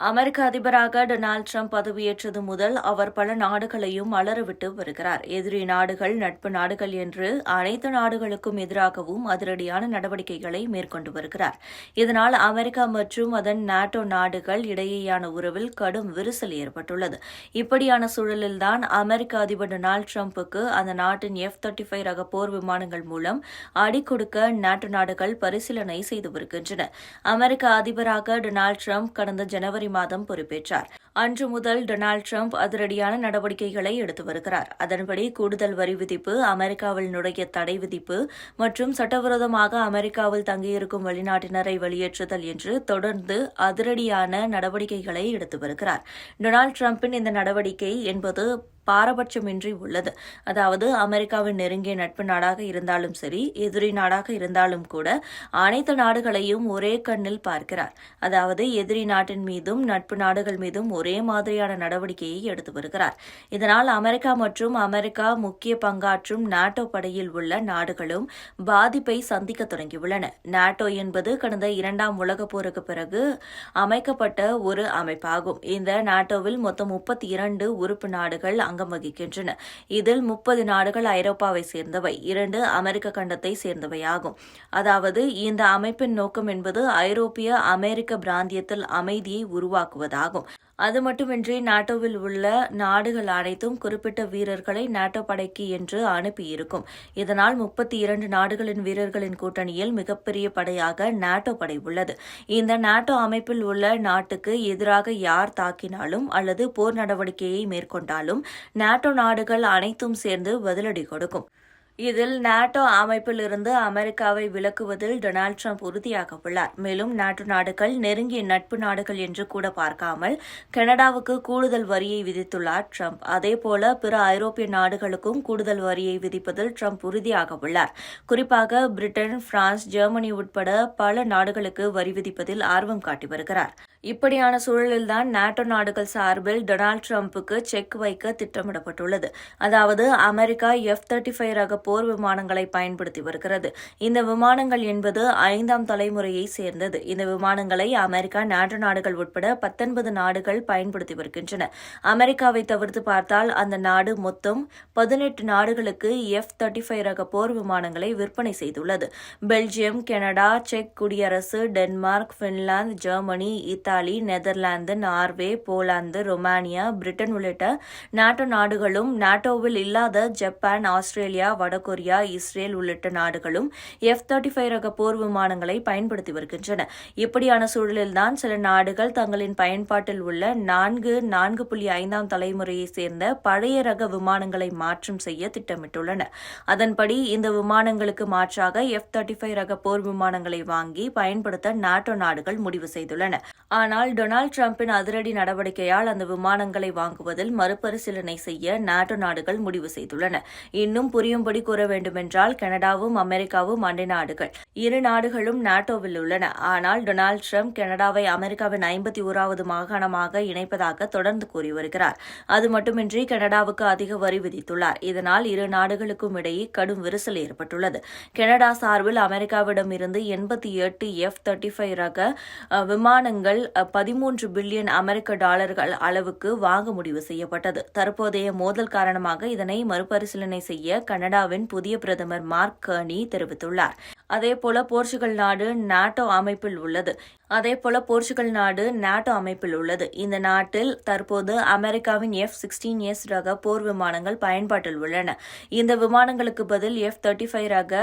அமெரிக்க அதிபராக Donald Trump பதவியேற்றது முதல் அவர் பல நாடுகளையும் அலறவிட்டு வருகிறார். எதிரி நாடுகள், நட்பு நாடுகள் என்று அனைத்து நாடுகளுக்கும் எதிராகவும் அதிரடியான நடவடிக்கைகளை மேற்கொண்டு வருகிறார். இதனால் அமெரிக்கா மற்றும் அதன் நாட்டோ நாடுகள் இடையேயான உறவில் கடும் விரிசல் ஏற்பட்டுள்ளது. இப்படியான சூழலில்தான் அமெரிக்க அதிபர் டொனால்டு டிரம்புக்கு அந்த நாட்டின் F-35 ரக போர் விமானங்கள் மூலம் அடி கொடுக்க நாட்டோ நாடுகள் பரிசீலனை செய்து வருகின்றன. அமெரிக்க அதிபராக டொனால்டு டிரம்ப் கடந்த ஜனவரி மாதம் பொறுப்பேற்றார். அன்று முதல் டொனால்டு டிரம்ப் அதிரடியான நடவடிக்கைகளை எடுத்து வருகிறார். அதன்படி கூடுதல் வரி விதிப்பு, அமெரிக்காவில் நுழைய தடை விதிப்பு மற்றும் சட்டவிரோதமாக அமெரிக்காவில் தங்கியிருக்கும் வெளிநாட்டினரை வெளியேற்றுதல் என்று தொடர்ந்து அதிரடியான நடவடிக்கைகளை எடுத்து வருகிறார். டொனால்டு டிரம்பின் இந்த நடவடிக்கை என்பது பாரபட்சமின்றி உள்ளது. அதாவது அமெரிக்காவின் நெருங்கிய நட்பு நாடாக இருந்தாலும் சரி, எதிரி நாடாக இருந்தாலும் கூட அனைத்து நாடுகளையும் ஒரே கண்ணில் பார்க்கிறார். அதாவது எதிரி நாட்டின் மீதும் நட்பு நாடுகள் மீதும் ஒரே மாதிரியான நடவடிக்கையை எடுத்து வருகிறார். இதனால் அமெரிக்கா மற்றும் அமெரிக்கா முக்கிய பங்காற்றும் நாட்டோ படையில் உள்ள நாடுகளும் பாதிப்பை சந்திக்க தொடங்கியுள்ளன. நாட்டோ என்பது கடந்த 2ஆம் உலகப் போருக்கு பிறகு அமைக்கப்பட்ட ஒரு அமைப்பாகும். இந்த நாட்டோவில் மொத்தம் 32 உறுப்பு நாடுகள் அங்கம் வகிக்கின்றன. இதில் 30 நாடுகள் ஐரோப்பாவை சேர்ந்தவை, 2 அமெரிக்க கண்டத்தை சேர்ந்தவையாகும். அதாவது இந்த அமைப்பின் நோக்கம் என்பது ஐரோப்பிய அமெரிக்க பிராந்தியத்தில் அமைதியை உருவாக்குவதாகும். அது மட்டுமின்றி நாட்டோவில் உள்ள நாடுகள் அனைத்தும் குறிப்பிட்ட வீரர்களை நாட்டோ படைக்கு என்று அனுப்பியிருக்கும். இதனால் 32 நாடுகளின் வீரர்களின் கூட்டணியில் மிகப்பெரிய படையாக நாட்டோ படை உள்ளது. இந்த நாட்டோ அமைப்பில் உள்ள நாட்டுக்கு எதிராக யார் தாக்கினாலும் அல்லது போர் நடவடிக்கையை மேற்கொண்டாலும் நாட்டோ நாடுகள் அனைத்தும் சேர்ந்து பதிலடி கொடுக்கும். இதில் நாட்டோ அமைப்பில் இருந்து அமெரிக்காவை விலக்குவதில் டொனால்டு டிரம்ப் உறுதியாக உள்ளார். மேலும் நாட்டோ நாடுகள் நெருங்கிய நட்பு நாடுகள் என்று கூட பார்க்காமல் கனடாவுக்கு கூடுதல் வரியை விதித்துள்ளார் டிரம்ப். அதேபோல பிற ஐரோப்பிய நாடுகளுக்கும் கூடுதல் வரியை விதிப்பதில் டிரம்ப் உறுதியாக உள்ளார். குறிப்பாக பிரிட்டன், பிரான்ஸ், ஜெர்மனி உட்பட பல நாடுகளுக்கு வரி விதிப்பதில் ஆர்வம் காட்டி வருகிறார். இப்படியான சூழலில்தான் நாட்டோ நாடுகள் சார்பில் டொனால்டு டிரம்புக்கு செக் வைக்க திட்டமிடப்பட்டுள்ளது. அதாவது அமெரிக்கா F-35 ரக போர் விமானங்களை பயன்படுத்தி வருகிறது. இந்த விமானங்கள் என்பது 5ஆம் தலைமுறையை சேர்ந்தது. இந்த விமானங்களை அமெரிக்கா, நாட்டோ நாடுகள் உட்பட 19 நாடுகள் பயன்படுத்தி வருகின்றன. அமெரிக்காவை தவிர்த்து பார்த்தால் அந்த நாடு மொத்தம் 18 நாடுகளுக்கு F-35 ரக போர் விமானங்களை விற்பனை செய்துள்ளது. பெல்ஜியம், கனடா, செக் குடியரசு, Denmark, Finland, Germany, Italy, Netherlands, Norway, Poland, Romania, Britain உள்ளிட்ட நாட்டோ நாடுகளும் நாட்டோவில் இல்லாத ஜப்பான், ஆஸ்திரேலியா, வடகொரியா, இஸ்ரேல் உள்ளிட்ட நாடுகளும் F-35 ரக போர் விமானங்களை பயன்படுத்தி வருகின்றன. இப்படியான சூழலில்தான் சில நாடுகள் தங்களின் பயன்பாட்டில் உள்ள 4.5ஆம் தலைமுறையை சேர்ந்த பழைய ரக விமானங்களை மாற்றம் செய்ய திட்டமிட்டுள்ளன. அதன்படி இந்த விமானங்களுக்கு மாற்றாக F-35 ரக போர் விமானங்களை வாங்கி பயன்படுத்த நாட்டோ நாடுகள் முடிவு செய்துள்ளன. ஆனால் டொனால்டு டிரம்பின் அதிரடி நடவடிக்கையால் அந்த விமானங்களை வாங்குவதில் மறுபரிசீலனை செய்ய நாட்டோ நாடுகள் முடிவு செய்துள்ளன. இன்னும் புரியும்படி கூற வேண்டுமென்றால் கனடாவும் அமெரிக்காவும் அண்டை நாடுகள். இரு நாடுகளும் நாட்டோவில் உள்ளன. ஆனால் டொனால்டு டிரம்ப் கனடாவை அமெரிக்காவின் 51வது மாகாணமாக இணைப்பதாக தொடர்ந்து கூறி வருகிறார். அது மட்டுமின்றி கனடாவுக்கு அதிக வரி விதித்துள்ளார். இதனால் இரு நாடுகளுக்கும் இடையே கடும் விரிசல் ஏற்பட்டுள்ளது. கனடா சார்பில் அமெரிக்காவிடம் இருந்து 88 F-35 ரக விமானங்கள் 13 பில்லியன் அமெரிக்க டாலர்கள் அளவுக்கு வாங்க முடிவு செய்யப்பட்டது. தற்போதைய மோதல் காரணமாக இதனை மறுபரிசீலனை செய்ய கனடாவின் புதிய பிரதமர் மார்க் கர்னி தெரிவித்துள்ளார். அதேபோல போர்ச்சுகல் நாடு நாட்டோ அமைப்பில் உள்ளது. இந்த நாட்டில் தற்போது அமெரிக்காவின் F-16S ரக போர் விமானங்கள் பயன்பாட்டில் உள்ளன. இந்த விமானங்களுக்கு பதில் F-35 ரக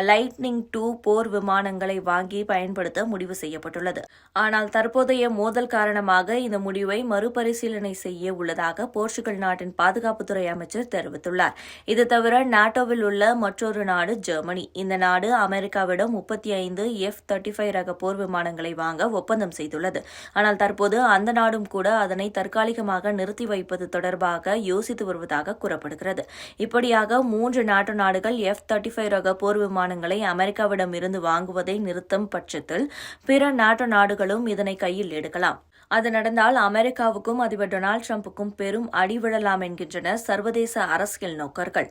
லைட்னிங் II போர் விமானங்களை வாங்கி பயன்படுத்த முடிவு செய்யப்பட்டுள்ளது. ஆனால் தற்போதைய மோதல் காரணமாக இந்த முடிவை மறுபரிசீலனை செய்ய உள்ளதாக போர்ச்சுகல் நாட்டின் பாதுகாப்புத்துறை அமைச்சர் தெரிவித்துள்ளார். இது தவிர நாட்டோவில் உள்ள மற்றொரு நாடு ஜெர்மனி. இந்த நாடு அமெரிக்காவிடம் 35 F-35 ரக போர் விமானங்களை வாங்க ஒப்பந்தம் செய்துள்ளது. ஆனால் தற்போது அந்த நாடும் கூட அதனை தற்காலிகமாக நிறுத்தி வைப்பது தொடர்பாக யோசித்து வருவதாக கூறப்படுகிறது. இப்படியாக 3 நாட்டோ நாடுகள் F-35 ரக போர் விமானங்களை அமெரிக்காவிடம் இருந்து வாங்குவதை நிறுத்தும் பட்சத்தில் பிற நாட்டோ நாடுகளும் இதனை கையில் எடுக்கலாம். அது நடந்தால் அமெரிக்காவுக்கும் அதிபர் டொனால்டு டிரம்புக்கும் பெரும் அடி விழலாம் என்கின்றனர் சர்வதேச அரசியல் நோக்கர்கள்.